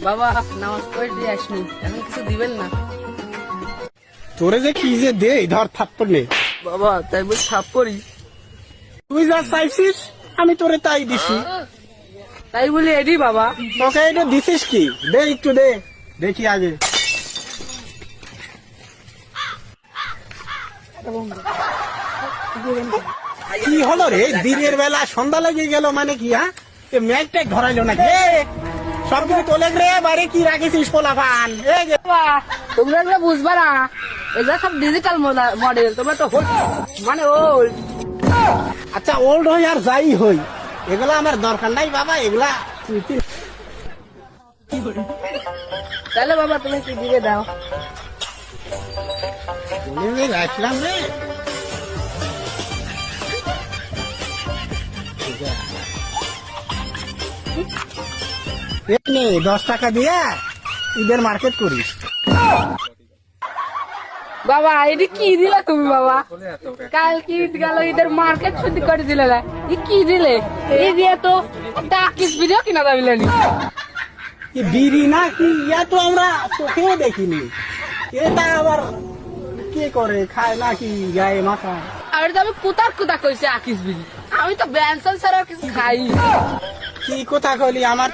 বাবা নামাজ পড়ে দিয়ে আসনি, এখন কিছু দিবেন না? তোরে যে কি যে দে ধর থাপ্পড় নে। বাবা তাই বল ছাপ করি? তুই যা চাইছিস আমি তোরে তাই দিছি। তাই বলি এডি বাবা। তোকে এটা দিছিস কি? দে একটু দে, দেখি আগে। কি হলো রে, দিনের বেলা সন্ধ্যা লেগে গেল মানে কি? হ্যাঁ, ম্যাচ ট্যাগ ধরাইলো নাকি? সব কিছু তোলে রে, বাইরে কি রাখিস পোলাপান? বাবা তোমরা এগুলো বুঝবা না, এগুলো সব ডিজিটাল মডেল, তোমরা তো মানে ওল্ড। আচ্ছা ওল্ড হই আর যাই হই, এগুলা আমার দরকার নাই বাবা। এগুলা তাহলে বাবা তুমি কি দিবে দাও। রাখলাম রে। নে 10 টাকা দিয়ে ঈদের মার্কেট করিস। বাবা এটি কি দিলে তুমি বাবা? কাল কি ঈদ গেল, ঈদের মার্কেট শুদ্ধ করে দিলে না? কি দিলে? এই দিয়ে তো ডাকিস ভিডিও কিনা যাবিলেনি। কি বিড়ি না কি? ইয়া তো আমরা চোখেও দেখিনি। এটা আবার কে করে খায় নাকি গায়ে মাথা? আর তো আমি কুতা কইছে আকিস বিড়ি, আমি তো ব্যানসন ছাড়া আর কিছু খাই। কি কথা কইলি আমার?